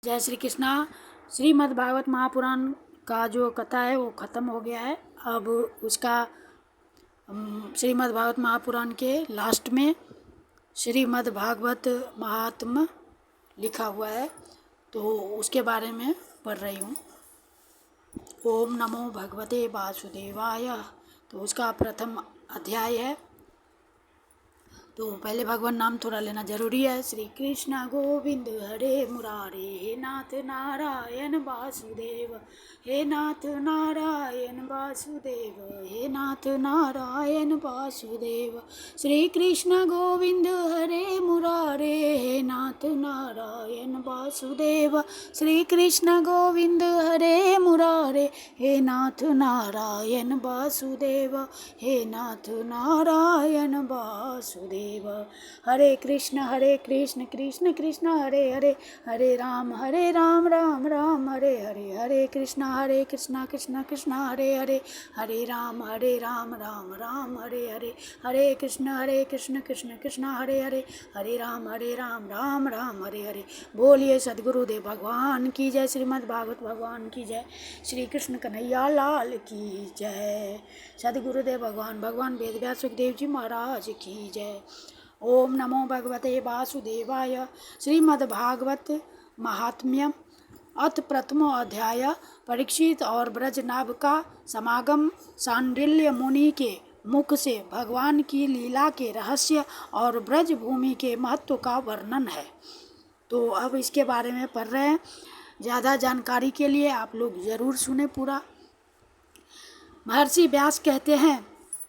जय श्री कृष्णा। श्रीमद् भागवत महापुराण का जो कथा है वो ख़त्म हो गया है। अब उसका श्रीमद् भागवत महापुराण के लास्ट में श्रीमद् भागवत महात्म्य लिखा हुआ है, तो उसके बारे में पढ़ रही हूँ। ओम नमो भगवते वासुदेवाय, तो उसका प्रथम अध्याय है। तो पहले भगवान नाम थोड़ा लेना जरूरी है। श्री कृष्ण गोविंद हरे मुरारे, हे नाथ नारायण वासुदेव, हे नाथ नारायण वासुदेव, हे नाथ नारायण वासुदेव। श्री कृष्ण गोविंद हरे मुरारे, हे नाथ नारायण वासुदेव। श्री कृष्ण गोविंद हरे मुरारे, हे नाथ नारायण वासुदेव, हे नाथ नारायण वासुदेव। हरे कृष्ण कृष्ण कृष्ण हरे हरे, हरे राम राम राम हरे हरे, हरे कृष्ण कृष्ण कृष्ण हरे हरे, हरे राम राम राम हरे हरे, हरे कृष्ण कृष्ण कृष्ण हरे हरे, हरे राम राम राम हरे हरे। बोलिए सद्गुरुदेव भगवान की जय, श्रीमद् भागवत भगवान की जय, श्री कृष्ण कन्हैया लाल की जय, सद्गुरुदेव भगवान वेदव्यास सुखदेव जी महाराज की जय। ओम नमो भगवते वासुदेवाय। श्रीमद्भागवत महात्म्य अथ प्रथमो अध्याय। परीक्षित और ब्रजनाभ का समागम। सांडिल्य मुनि के मुख से भगवान की लीला के रहस्य और ब्रज भूमि के महत्व का वर्णन है। तो अब इसके बारे में पढ़ रहे हैं। ज़्यादा जानकारी के लिए आप लोग ज़रूर सुने पूरा। महर्षि व्यास कहते हैं,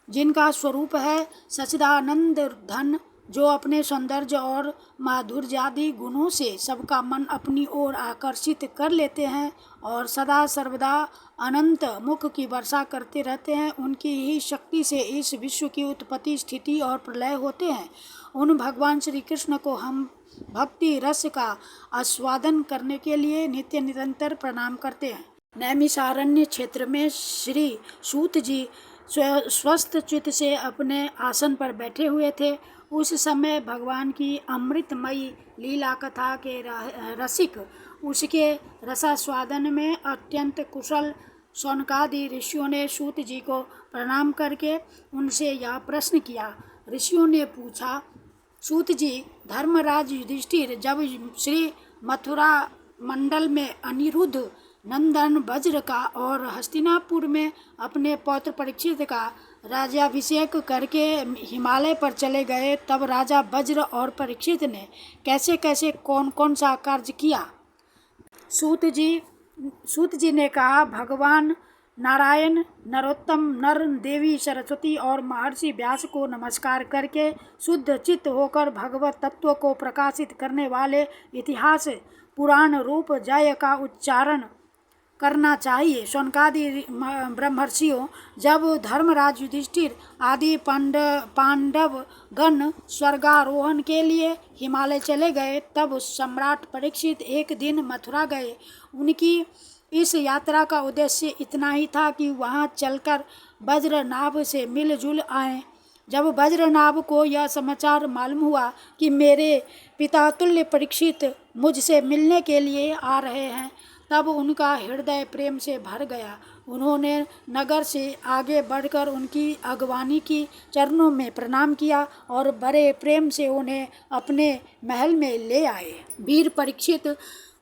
जिनका स्वरूप है सच्चिदानंद धन, जो अपने सौंदर्य और माधुर्यादि गुणों से सबका मन अपनी ओर आकर्षित कर लेते हैं और सदा सर्वदा अनंत मुख की वर्षा करते रहते हैं, उनकी ही शक्ति से इस विश्व की उत्पत्ति, स्थिति और प्रलय होते हैं। उन भगवान श्री कृष्ण को हम भक्ति रस का आस्वादन करने के लिए नित्य निरंतर प्रणाम करते हैं। नैमिषारण्य क्षेत्र में श्री सूत जी स्वस्थ चित्त से अपने आसन पर बैठे हुए थे। उस समय भगवान की अमृतमयी लीला कथा के रसिक उसके रसास्वादन में अत्यंत कुशल शौनकादि ऋषियों ने सूत जी को प्रणाम करके उनसे यह प्रश्न किया। ऋषियों ने पूछा, सूत जी, धर्मराज युधिष्ठिर जब श्री मथुरा मंडल में अनिरुद्ध नंदन वज्र का और हस्तिनापुर में अपने पौत्र परीक्षित का राज्याभिषेक करके हिमालय पर चले गए, तब राजा वज्र और परीक्षित ने कैसे कैसे कौन कौन सा कार्य किया? सूत जी ने कहा, भगवान नारायण, नरोत्तम, नर, देवी सरस्वती और महर्षि व्यास को नमस्कार करके शुद्ध चित्त होकर भगवत तत्व को प्रकाशित करने वाले इतिहास पुराण रूप जय का उच्चारण करना चाहिए। शौनकादि ब्रह्मर्षियों, जब धर्मराज युधिष्ठिर आदि पांडव गण स्वर्गारोहण के लिए हिमालय चले गए, तब सम्राट परीक्षित एक दिन मथुरा गए। उनकी इस यात्रा का उद्देश्य इतना ही था कि वहां चलकर वज्रनाभ से मिलजुल आए। जब वज्रनाभ को यह समाचार मालूम हुआ कि मेरे पिता तुल्य परीक्षित मुझसे मिलने के लिए आ रहे हैं, तब उनका हृदय प्रेम से भर गया। उन्होंने नगर से आगे बढ़कर उनकी अगवानी की, चरणों में प्रणाम किया और बड़े प्रेम से उन्हें अपने महल में ले आए। वीर परीक्षित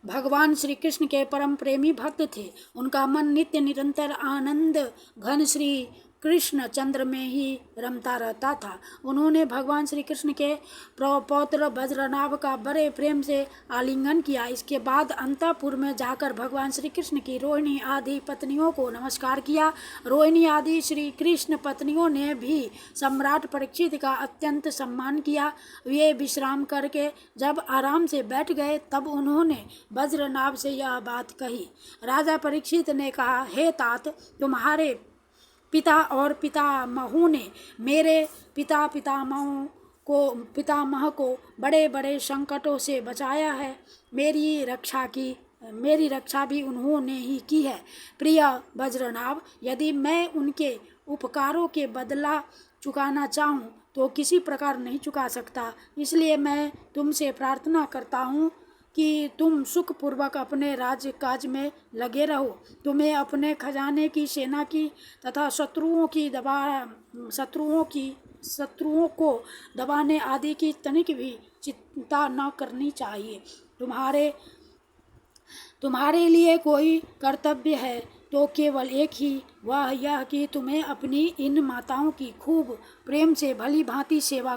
भगवान श्री कृष्ण के परम प्रेमी भक्त थे। उनका मन नित्य निरंतर आनंद घन श्री कृष्ण चंद्र में ही रमता रहता था। उन्होंने भगवान श्री कृष्ण के पौत्र वज्रनाभ का बड़े प्रेम से आलिंगन किया। इसके बाद अंतःपुर में जाकर भगवान श्री कृष्ण की रोहिणी आदि पत्नियों को नमस्कार किया। रोहिणी आदि श्री कृष्ण पत्नियों ने भी सम्राट परीक्षित का अत्यंत सम्मान किया। वे विश्राम करके जब आराम से बैठ गए, तब उन्होंने वज्रनाभ से यह बात कही। राजा परीक्षित ने कहा, हे तात, तुम्हारे पिता और पितामहों ने मेरे पितामह को बड़े बड़े संकटों से बचाया है। मेरी रक्षा भी उन्होंने ही की है। प्रिय वज्रनाभ, यदि मैं उनके उपकारों के बदला चुकाना चाहूँ तो किसी प्रकार नहीं चुका सकता। इसलिए मैं तुमसे प्रार्थना करता हूँ कि तुम सुखपूर्वक अपने राज्य काज में लगे रहो। तुम्हें अपने खजाने की, सेना की तथा शत्रुओं को दबाने आदि की तनिक भी चिंता न करनी चाहिए। तुम्हारे लिए कोई कर्तव्य है तो केवल एक ही, वह यह कि तुम्हें अपनी इन माताओं की खूब प्रेम से भली भांति सेवा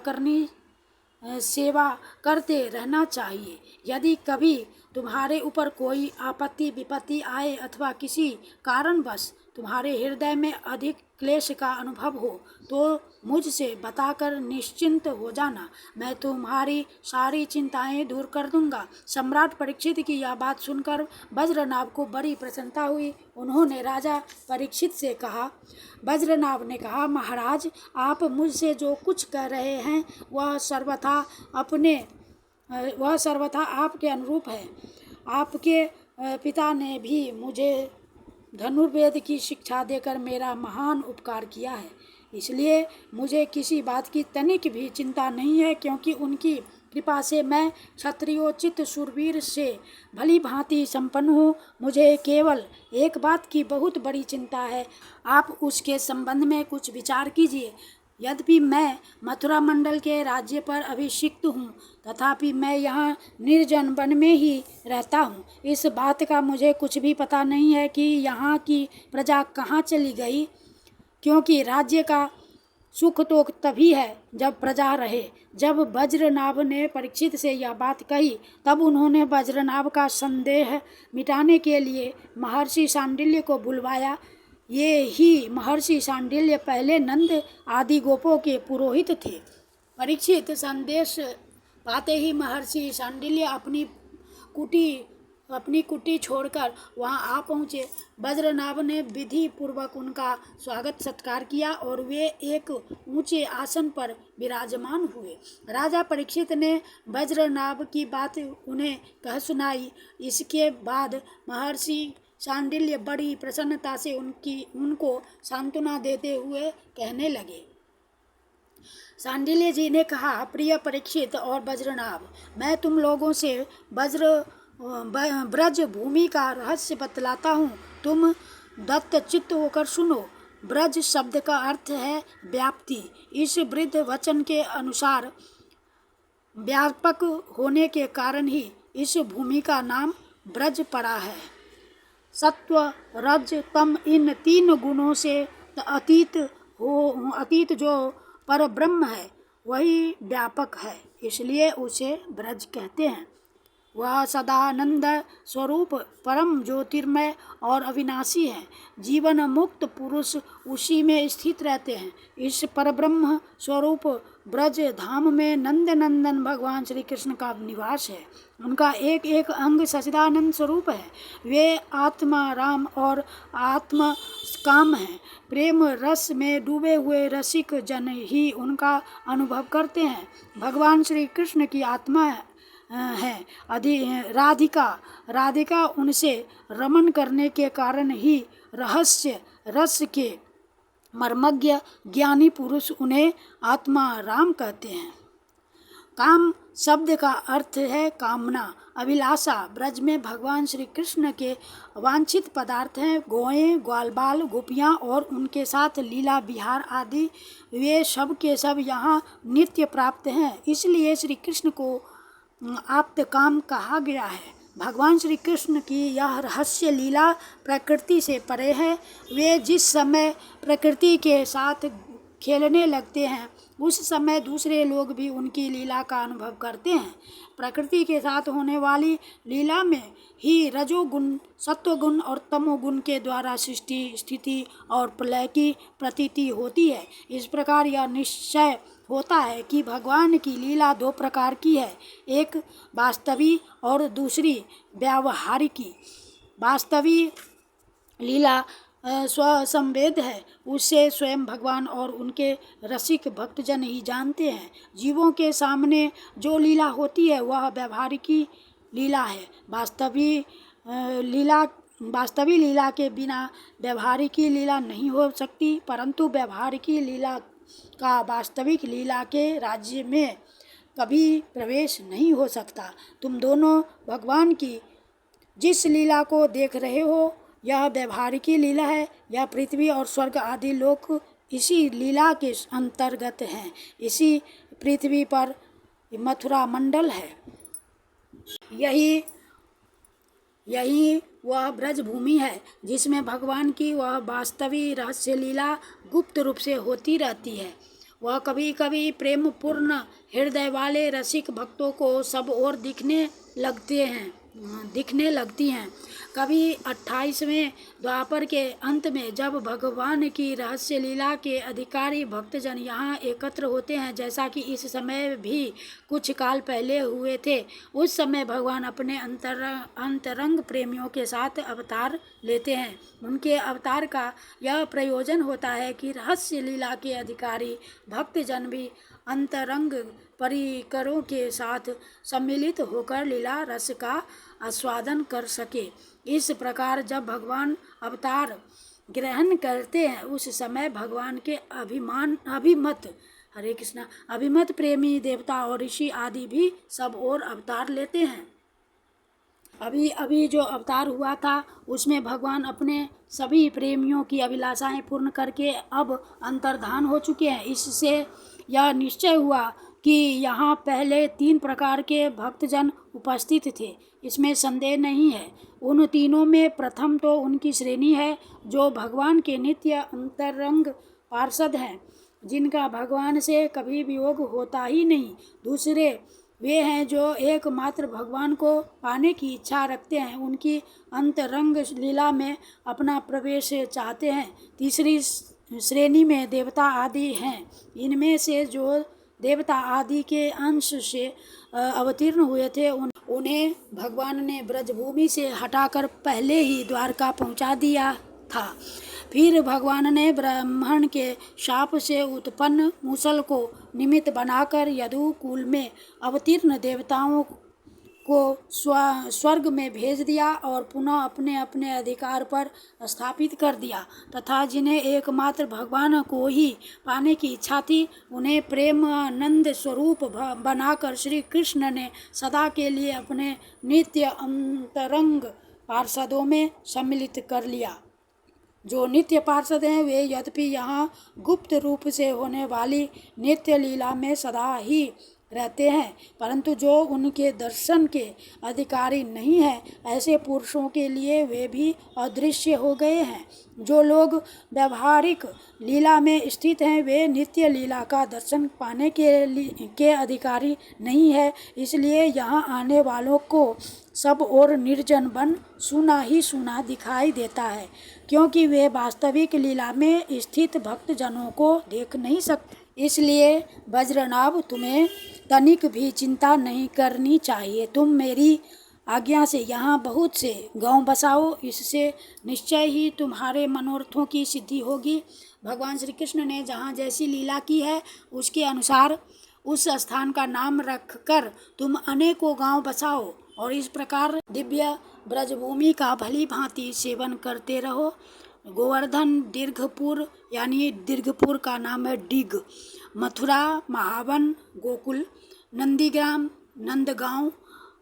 करते रहना चाहिए। यदि कभी तुम्हारे ऊपर कोई आपत्ति विपत्ति आए अथवा किसी कारणवश तुम्हारे हृदय में अधिक क्लेश का अनुभव हो तो मुझसे बताकर निश्चिंत हो जाना, मैं तुम्हारी सारी चिंताएं दूर कर दूंगा। सम्राट परीक्षित की यह बात सुनकर वज्रनाभ को बड़ी प्रसन्नता हुई। उन्होंने राजा परीक्षित से कहा, वज्रनाभ ने कहा, महाराज, आप मुझसे जो कुछ कह रहे हैं वह सर्वथा आपके अनुरूप है। आपके पिता ने भी मुझे धनुर्वेद की शिक्षा देकर मेरा महान उपकार किया है, इसलिए मुझे किसी बात की तनिक भी चिंता नहीं है, क्योंकि उनकी कृपा से मैं क्षत्रियोचित शूरवीर से भली भांति संपन्न हूँ। मुझे केवल एक बात की बहुत बड़ी चिंता है, आप उसके संबंध में कुछ विचार कीजिए। यद्यपि मैं मथुरा मंडल के राज्य पर अभिषिक्त हूँ, तथापि मैं यहाँ निर्जन वन में ही रहता हूँ। इस बात का मुझे कुछ भी पता नहीं है कि यहाँ की प्रजा कहाँ चली गई, क्योंकि राज्य का सुख तो तभी है जब प्रजा रहे। जब वज्रनाभ ने परीक्षित से यह बात कही तब उन्होंने वज्रनाभ का संदेह मिटाने के लिए महर्षि शांडिल्य को बुलवाया। ये ही महर्षि शांडिल्य पहले नंद आदि गोपों के पुरोहित थे। परीक्षित संदेश पाते ही महर्षि शांडिल्य अपनी कुटी छोड़कर वहां आ पहुँचे। वज्रनाभ ने विधि पूर्वक उनका स्वागत सत्कार किया और वे एक ऊंचे आसन पर विराजमान हुए। राजा परीक्षित ने वज्रनाभ की बात उन्हें कह सुनाई। इसके बाद महर्षि शांडिल्य बड़ी प्रसन्नता से उनको सांत्वना देते हुए कहने लगे। शांडिल्य जी ने कहा, प्रिय परीक्षित और वज्रनाभ, मैं तुम लोगों से ब्रज भूमि का रहस्य बतलाता हूँ, तुम दत्त चित्त होकर सुनो। ब्रज शब्द का अर्थ है व्याप्ति। इस वृद्ध वचन के अनुसार व्यापक होने के कारण ही इस भूमि का नाम ब्रज पड़ा है। सत्व, रज, तम, इन तीन गुणों से अतीत जो पर ब्रह्म है वही व्यापक है, इसलिए उसे ब्रज कहते हैं। वह सदानंद स्वरूप परम ज्योतिर्मय और अविनाशी है। जीवन मुक्त पुरुष उसी में स्थित रहते हैं। इस परब्रह्म स्वरूप ब्रज धाम में नंद नंदन भगवान श्री कृष्ण का निवास है। उनका एक एक अंग सचिदानंद स्वरूप है। वे आत्मा राम और आत्मा काम हैं। प्रेम रस में डूबे हुए रसिक जन ही उनका अनुभव करते हैं। भगवान श्री कृष्ण की आत्मा है राधिका उनसे रमन करने के कारण ही रहस्य रस के मर्मज्ञ ज्ञानी पुरुष उन्हें आत्मा राम कहते हैं। काम शब्द का अर्थ है कामना, अभिलाषा। ब्रज में भगवान श्री कृष्ण के वांछित पदार्थ हैं गौएं, ग्वालबाल, गोपियाँ और उनके साथ लीला विहार आदि। वे सब के सब यहाँ नित्य प्राप्त हैं, इसलिए श्री कृष्ण को आप्त काम कहा गया है। भगवान श्री कृष्ण की यह रहस्य लीला प्रकृति से परे है। वे जिस समय प्रकृति के साथ खेलने लगते हैं उस समय दूसरे लोग भी उनकी लीला का अनुभव करते हैं। प्रकृति के साथ होने वाली लीला में ही रजोगुण, सत्वगुण और तमोगुण के द्वारा सृष्टि, स्थिति और प्रलय की प्रतीति होती है। इस प्रकार यह निश्चय होता है कि भगवान की लीला दो प्रकार की है, एक वास्तविक और दूसरी व्यावहारिकी। वास्तविक लीला स्वसंवेद है, उसे स्वयं भगवान और उनके रसिक भक्तजन ही जानते हैं। जीवों के सामने जो लीला होती है वह व्यावहारिकी लीला है। वास्तविक लीला के बिना व्यावहारिकी लीला नहीं हो सकती, परंतु व्यावहारिकी लीला का वास्तविक लीला के राज्य में कभी प्रवेश नहीं हो सकता। तुम दोनों भगवान की जिस लीला को देख रहे हो, यह व्यवहारिकी लीला है। यह पृथ्वी और स्वर्ग आदि लोक इसी लीला के अंतर्गत हैं। इसी पृथ्वी पर मथुरा मंडल है। यही यही वह ब्रज भूमि है जिसमें भगवान की वह वास्तविक रहस्य लीला गुप्त रूप से होती रहती है। वह कभी कभी प्रेम पूर्ण हृदय वाले रसिक भक्तों को सब ओर दिखने लगती हैं। कभी 28वें द्वापर के अंत में जब भगवान की रहस्य लीला के अधिकारी भक्तजन यहाँ एकत्र होते हैं, जैसा कि इस समय भी कुछ काल पहले हुए थे, उस समय भगवान अपने अंतरंग प्रेमियों के साथ अवतार लेते हैं। उनके अवतार का यह प्रयोजन होता है कि रहस्य लीला के अधिकारी भक्तजन भी अंतरंग परिकरों के साथ सम्मिलित होकर लीला रस का आस्वादन कर सके। इस प्रकार जब भगवान अवतार ग्रहण करते हैं, उस समय भगवान के अभिमत प्रेमी देवता और ऋषि आदि भी सब और अवतार लेते हैं। अभी जो अवतार हुआ था उसमें भगवान अपने सभी प्रेमियों की अभिलाषाएं पूर्ण करके अब अंतर्धान हो चुके हैं। इससे यह निश्चय हुआ कि यहाँ पहले 3 प्रकार के भक्तजन उपस्थित थे, इसमें संदेह नहीं है। उन तीनों में प्रथम तो उनकी श्रेणी है जो भगवान के नित्य अंतरंग पार्षद हैं, जिनका भगवान से कभी वियोग होता ही नहीं। दूसरे वे हैं जो एकमात्र भगवान को पाने की इच्छा रखते हैं, उनकी अंतरंग लीला में अपना प्रवेश चाहते हैं। तीसरी श्रेणी में देवता आदि हैं। इनमें से जो देवता आदि के अंश से अवतीर्ण हुए थे, उन्हें भगवान ने ब्रजभूमि से हटाकर पहले ही द्वारका पहुंचा दिया था। फिर भगवान ने ब्राह्मण के शाप से उत्पन्न मूसल को निमित्त बनाकर यदु कुल में अवतीर्ण देवताओं को स्वर्ग में भेज दिया और पुनः अपने अपने अधिकार पर स्थापित कर दिया, तथा जिन्हें एकमात्र भगवान को ही पाने की इच्छा थी, उन्हें प्रेमानंद स्वरूप बनाकर श्री कृष्ण ने सदा के लिए अपने नित्य अंतरंग पार्षदों में सम्मिलित कर लिया। जो नित्य पार्षद हैं वे यद्यपि यहाँ गुप्त रूप से होने वाली नित्य लीला में सदा ही रहते हैं, परंतु जो उनके दर्शन के अधिकारी नहीं हैं, ऐसे पुरुषों के लिए वे भी अदृश्य हो गए हैं। जो लोग व्यवहारिक लीला में स्थित हैं वे नित्य लीला का दर्शन पाने के अधिकारी नहीं है। इसलिए यहाँ आने वालों को सब और निर्जन बन सुना ही सुना दिखाई देता है, क्योंकि वे वास्तविक लीला में स्थित भक्तजनों को देख नहीं सकते। इसलिए वज्रनाभ, तुम्हें तनिक भी चिंता नहीं करनी चाहिए। तुम मेरी आज्ञा से यहाँ बहुत से गांव बसाओ, इससे निश्चय ही तुम्हारे मनोरथों की सिद्धि होगी। भगवान श्री कृष्ण ने जहाँ जैसी लीला की है उसके अनुसार उस स्थान का नाम रखकर तुम अनेकों गांव बसाओ और इस प्रकार दिव्य ब्रजभूमि का भली भांति सेवन करते रहो। गोवर्धन, दीर्घपुर यानी दीर्घपुर का नाम है डिग, मथुरा, महावन, गोकुल, नंदीग्राम, नंदगांव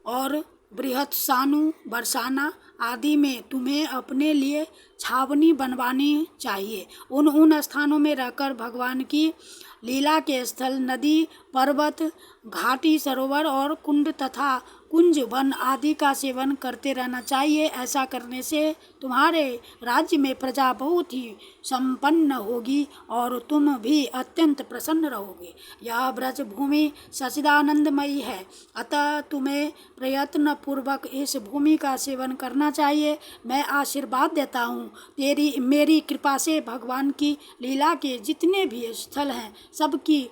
और बृहत्सानु, बरसाना आदि में तुम्हें अपने लिए छावनी बनवानी चाहिए। उन स्थानों में रहकर भगवान की लीला के स्थल, नदी, पर्वत, घाटी, सरोवर और कुंड तथा कुंज वन आदि का सेवन करते रहना चाहिए। ऐसा करने से तुम्हारे राज्य में प्रजा बहुत ही संपन्न होगी और तुम भी अत्यंत प्रसन्न रहोगे। यह ब्रज भूमि सच्चिदानंदमयी है, अतः तुम्हें प्रयत्न पूर्वक इस भूमि का सेवन करना चाहिए। मैं आशीर्वाद देता हूँ, मेरी कृपा से भगवान की लीला के जितने भी स्थल हैं सबकी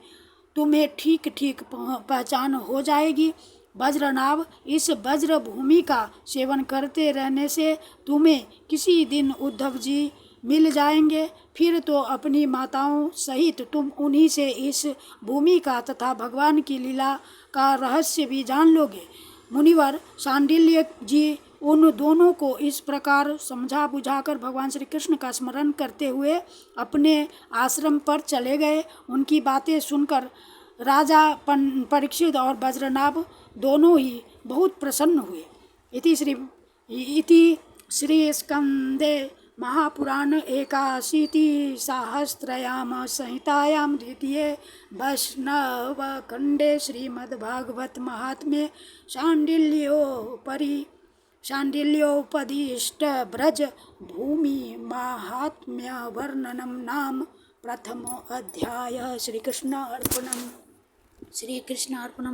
तुम्हें ठीक ठीक पहचान हो जाएगी। वज्रनाभ, इस वज्र भूमि का सेवन करते रहने से तुम्हें किसी दिन उद्धव जी मिल जाएंगे। फिर तो अपनी माताओं सहित तुम उन्हीं से इस भूमि का तथा भगवान की लीला का रहस्य भी जान लोगे। मुनिवर शांडिल्य जी उन दोनों को इस प्रकार समझा बुझाकर भगवान श्री कृष्ण का स्मरण करते हुए अपने आश्रम पर चले गए। उनकी बातें सुनकर राजा परीक्षित और वज्रनाभ दोनों ही बहुत प्रसन्न हुए। इति श्री स्कंदे महापुराण एकाशीतिसहस्रयां संहितायां द्वितीये वैष्णवखण्डे श्रीमद्भागवत महात्म्ये शाण्डिल्योपदिष्ट ब्रज भूमि माहात्म्य वर्णनम नाम प्रथमो अध्याय। श्री कृष्ण अर्पणम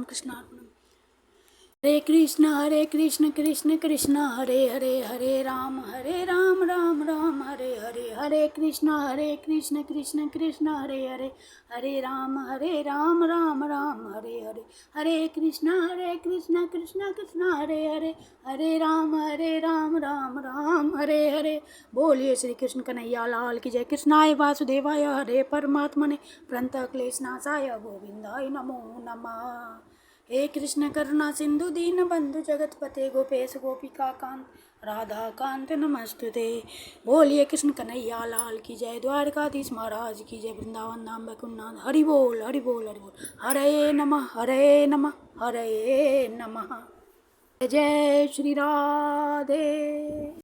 कृष्ण अर्पणम। हरे कृष्ण कृष्ण कृष्ण हरे हरे, हरे राम राम राम हरे हरे, हरे कृष्ण कृष्ण कृष्ण हरे हरे, हरे राम राम राम हरे हरे, हरे कृष्ण कृष्ण कृष्ण हरे हरे, हरे राम राम राम हरे हरे। बोलिए श्री कृष्ण कन्हैया लाल की जय। कृष्णाय वासुदेवाय हरे परमात्मने प्रणत क्लेशनाशाय गोविंदाय नमो नमः। हे कृष्ण करुणा सिंधु दीन बंधु जगतपते गोपेश गोपिका कांत राधा कांत नमस्तुते। बोलिए कृष्ण कन्हैया लाल की जय। द्वारकाधीश महाराज की जय। वृंदावन धाम बैकुंठनाथ। हरि बोल हरि बोल हरि बोल। हरे नमः हरे नमः हरे नमः। जय श्री राधे।